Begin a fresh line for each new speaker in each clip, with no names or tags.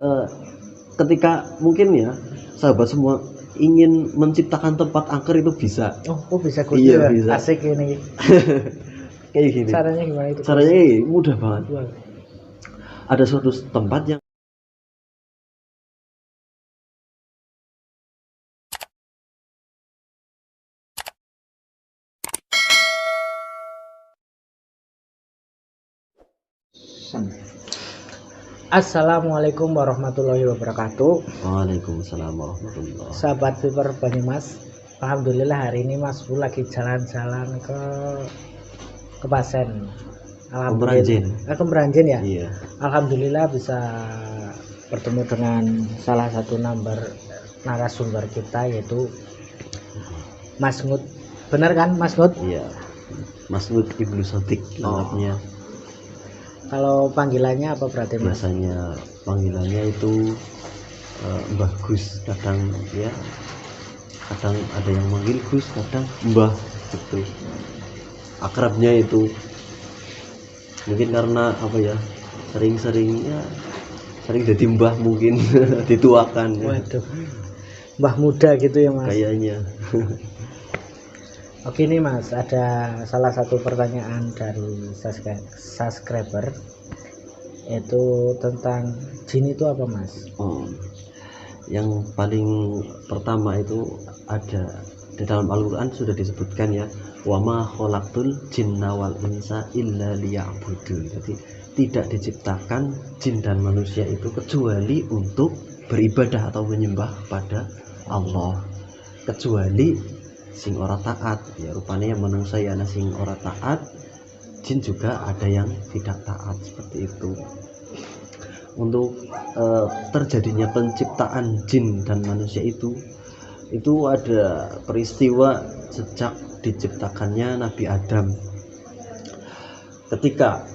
eh, ketika mungkin ya sahabat semua ingin menciptakan tempat angker itu bisa.
Oh bisa gue
Iya, bisa.
Asik ini.
Kayak gini.
Caranya gimana itu?
Caranya mudah banget.
Wah.
Ada suatu tempat yang
Assalamualaikum warahmatullahi wabarakatuh.
Waalaikumsalam warahmatullahi wabarakatuh.
Sahabat Viper Banyumas, alhamdulillah hari ini Mas Bu lagi jalan-jalan ke Pasen. Alhamdulillah. Ke Meranjen ya?
Iya.
Alhamdulillah bisa bertemu dengan salah satu narasumber kita yaitu Mas Ngut. Benar kan Mas Ngut?
Iya. Mas Ngut Ibnu Sotik lengkapnya.
Kalau panggilannya apa berarti Mas?
Biasanya panggilannya itu Mbah Gus, kadang ada yang manggil Gus, kadang Mbah gitu. Akrabnya itu mungkin karena apa ya, sering jadi mbah mungkin dituakan ya.
Waduh, mbah muda gitu ya Mas?
Kayaknya.
Oke nih Mas, ada salah satu pertanyaan dari subscriber, yaitu tentang jin itu apa Mas?
Yang paling pertama itu ada di dalam Al-Quran sudah disebutkan ya, wa ma khalaqtul jinna wal insa illa liya'budun. Jadi tidak diciptakan jin dan manusia itu kecuali untuk beribadah atau menyembah pada Allah, kecuali sing ora taat ya, rupanya yang manusia ya sing ora taat, jin juga ada yang tidak taat seperti itu. Untuk terjadinya penciptaan jin dan manusia itu ada peristiwa sejak diciptakannya Nabi Adam. Ketika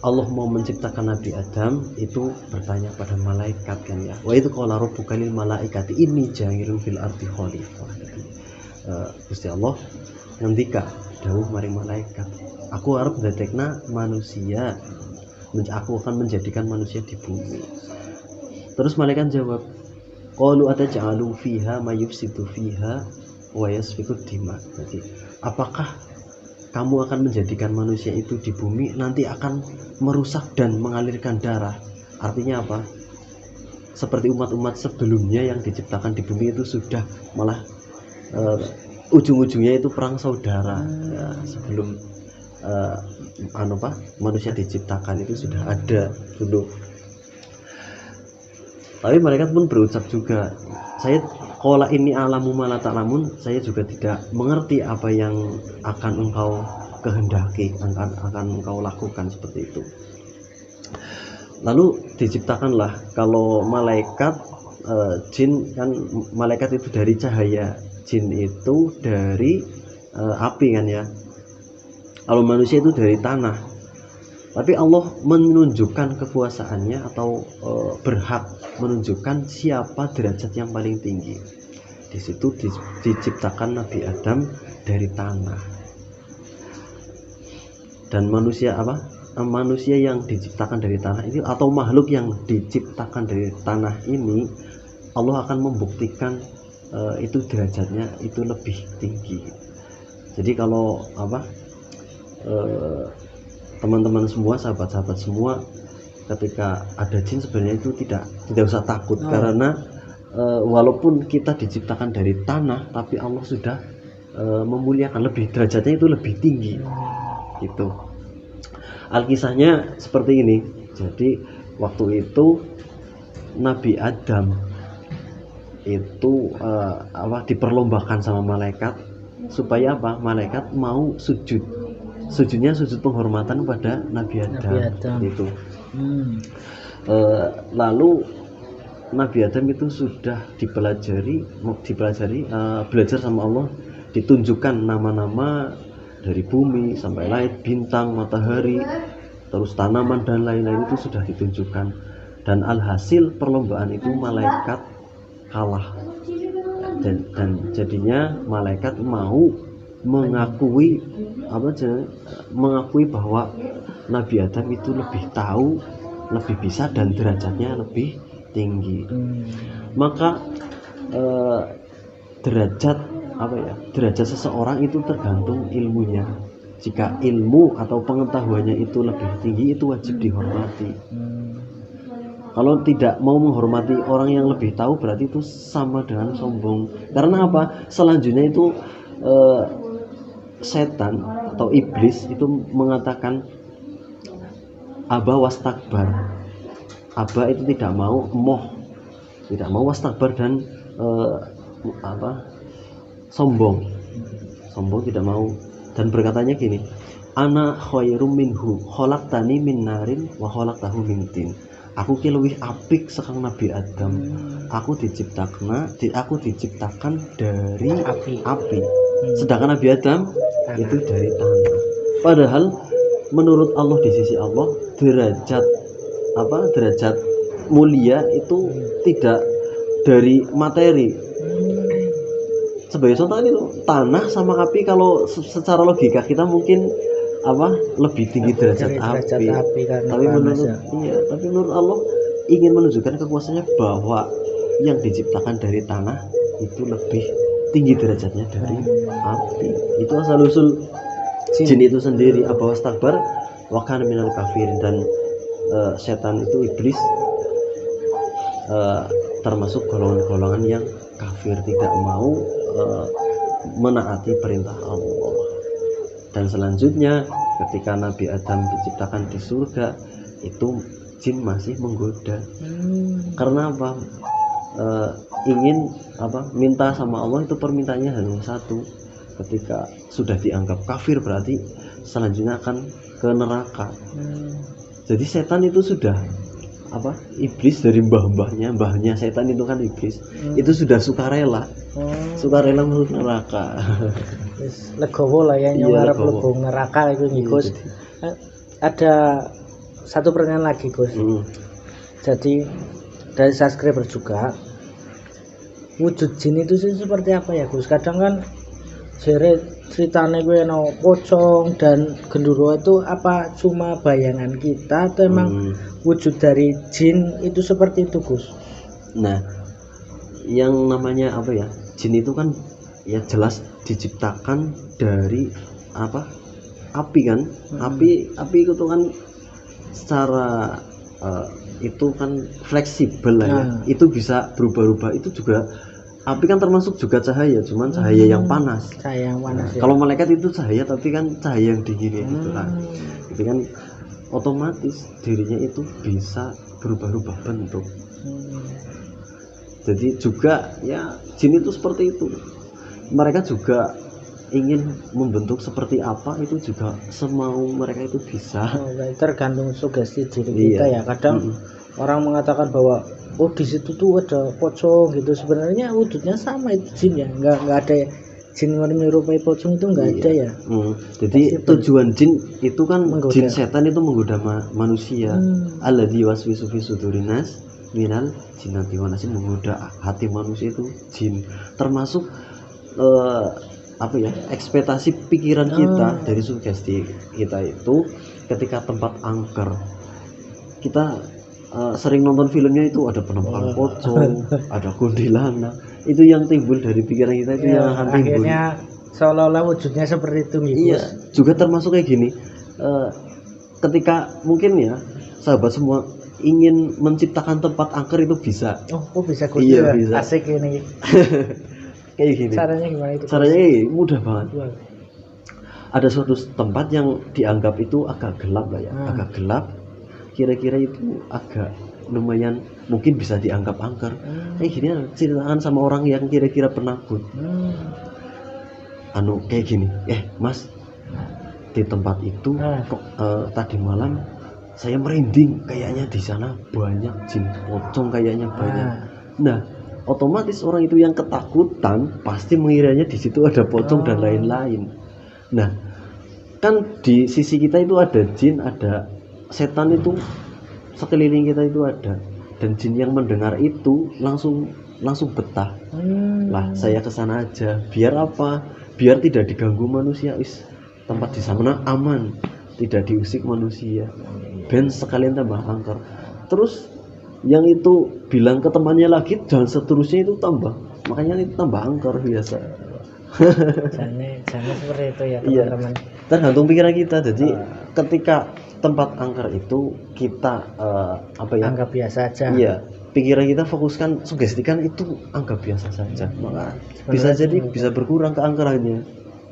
Allah mau menciptakan Nabi Adam, itu bertanya pada malaikat kan ya, wa itu qala rabbuka lil malaikati inni ja'ilun fil ardi khalifah. Gusti Allah ngendika dawuh maring malaikat, aku arep ndadekna manusia, aku akan menjadikan manusia di bumi. Terus malaikat jawab, qalu ataj'alu fiha may yufsidu fiha wa yasfiku dima. Jadi apakah kamu akan menjadikan manusia itu di bumi nanti akan merusak dan mengalirkan darah? Artinya apa? Seperti umat-umat sebelumnya yang diciptakan di bumi itu sudah malah ujung-ujungnya itu perang saudara ya, sebelum manusia diciptakan itu sudah ada dulu. Tapi mereka pun berucap juga, saya qala ini alamu ma la ta'lamun, saya juga tidak mengerti apa yang akan engkau kehendaki, akan engkau lakukan, seperti itu. Lalu diciptakanlah, kalau malaikat jin kan, malaikat itu dari cahaya, jin itu dari api kan ya, kalau manusia itu dari tanah. Tapi Allah menunjukkan kekuasaannya atau berhak menunjukkan siapa derajat yang paling tinggi. Di situ diciptakan Nabi Adam dari tanah. Dan manusia manusia yang diciptakan dari tanah ini atau makhluk yang diciptakan dari tanah ini, Allah akan membuktikan itu derajatnya itu lebih tinggi. Jadi kalau teman-teman semua, sahabat-sahabat semua, ketika ada jin sebenarnya itu tidak usah takut. Karena walaupun kita diciptakan dari tanah, tapi Allah sudah memuliakan, lebih derajatnya itu lebih tinggi gitu. Alkisahnya seperti ini. Jadi waktu itu Nabi Adam itu diperlombakan sama malaikat supaya malaikat mau sujudnya sujud penghormatan pada Nabi Adam. Itu lalu Nabi Adam itu sudah dipelajari belajar sama Allah, ditunjukkan nama-nama dari bumi sampai langit, bintang, matahari, terus tanaman dan lain-lain itu sudah ditunjukkan. Dan alhasil perlombaan itu malaikat kalah, dan jadinya malaikat mau mengakui bahwa Nabi Adam itu lebih tahu lebih bisa dan derajatnya lebih tinggi. Maka derajat derajat seseorang itu tergantung ilmunya. Jika ilmu atau pengetahuannya itu lebih tinggi, itu wajib dihormati. Kalau tidak mau menghormati orang yang lebih tahu, berarti itu sama dengan sombong. Karena apa? Selanjutnya itu setan atau iblis itu mengatakan aba wastakbar. Aba itu tidak mau, tidak mau, wastakbar dan sombong tidak mau, dan berkatanya gini, ana khairum minhu khalaqtani min narin wa khalaqtahu min tin. Aku ki luwih apik sekang Nabi Adam. Aku diciptakan dari api. Sedangkan Nabi Adam itu dari tanah. Padahal menurut Allah, di sisi Allah, derajat mulia itu tidak dari materi. Sebagai contoh ini loh, tanah sama api, kalau secara logika kita mungkin lebih tinggi derajat api. Tapi menurut Allah ingin menunjukkan kekuasaannya bahwa yang diciptakan dari tanah itu lebih tinggi derajatnya dari api. Itu asal usul jin itu sendiri. Aba wastakbar wa kana minal kafirin. Dan setan itu, iblis, termasuk golongan-golongan yang kafir, tidak mau menaati perintah Allah. Dan selanjutnya ketika Nabi Adam diciptakan di surga, itu jin masih menggoda. Karena apa? Ingin minta sama Allah, itu permintaannya hanya satu. Ketika sudah dianggap kafir, berarti selanjutnya akan ke neraka. Jadi setan itu sudah iblis dari mbahnya setan itu kan iblis, itu sudah sukarela masuk neraka.
Legowo lah ya, ngarep legowo neraka itu nih Gus. Ada satu pertanyaan lagi Gus. Jadi dari subscriber juga, wujud jin itu sih seperti apa ya Gus? Kadang kan ceritanya gue pocong dan gendruwo itu apa cuma bayangan kita atau emang wujud dari jin itu seperti itu Gus?
Nah, yang namanya jin itu kan ya jelas diciptakan dari api kan. Api itu kan secara itu kan fleksibel lah ya. Itu bisa berubah-ubah. Itu juga api kan termasuk juga cahaya, cuman cahaya yang panas.
Ya.
Kalau malaikat itu cahaya, tapi kan cahaya yang dingin gitu lah. Itu kan otomatis dirinya itu bisa berubah-ubah bentuk. Jadi juga ya jin itu seperti itu. Mereka juga ingin membentuk seperti apa, itu juga semau mereka itu bisa.
Tergantung sugesti diri kita ya. Kadang orang mengatakan bahwa di situ tuh ada pocong gitu, sebenarnya wujudnya sama itu jin ya, nggak ada jin yang menyerupai pocong itu nggak ada ya.
Jadi tujuan jin itu kan menggoda. Jin setan itu menggoda manusia. Alladzi waswisu fi sudurinas minal jinnati wan nas, menggoda hati manusia itu jin. Termasuk ekspektasi pikiran kita dari sugesti kita itu ketika tempat angker. Kita sering nonton filmnya itu ada penampakan pocong, ada kuntilanak. Itu yang timbul dari pikiran kita itu yang akan timbul.
Akhirnya seolah-olah wujudnya seperti itu nih.
Iya, juga termasuk kayak gini. Ketika mungkin ya sahabat semua ingin menciptakan tempat angker itu bisa.
Bisa Gus.
Iya, bisa.
Asik ini.
Kayak gini.
Caranya gimana itu?
Caranya mudah banget. Ada suatu tempat yang dianggap itu agak gelap lah ya, agak gelap. Kira-kira itu agak lumayan mungkin bisa dianggap angker. Kayak gini ceritakan sama orang yang kira-kira penakut. Kayak gini, Mas, di tempat itu tadi malam saya merinding, kayaknya di sana banyak jin pocong, kayaknya banyak. Nah, otomatis orang itu yang ketakutan pasti mengiranya di situ ada pocong dan lain-lain. Nah, kan di sisi kita itu ada jin, ada setan, itu sekeliling kita itu ada, dan jin yang mendengar itu langsung betah. Lah saya kesana aja, biar apa? Biar tidak diganggu manusia. Tempat di sana aman, tidak diusik manusia. Ben sekalian tambah angker. Terus yang itu bilang ke temannya lagi, dan seterusnya itu tambah, makanya itu tambah angker biasa.
Jangan seperti itu ya
Iya,
teman-teman.
tergantung pikiran kita. Jadi ketika tempat angker itu kita
Anggap biasa aja.
Iya, pikiran kita fokuskan, sugestikan itu anggap biasa saja, maka bisa jadi bisa berkurang keangkerannya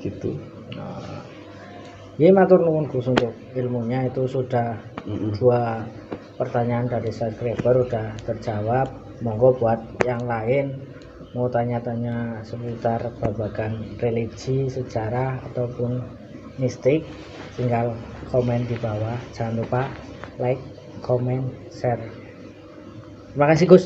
gitu.
Ya matur nuwun Gus untuk ilmunya, itu sudah dua pertanyaan dari subscriber udah terjawab. Monggo buat yang lain mau tanya-tanya seputar babagan religi, sejarah ataupun mistik, tinggal komen di bawah. Jangan lupa like, comment, share. Terima kasih Gus.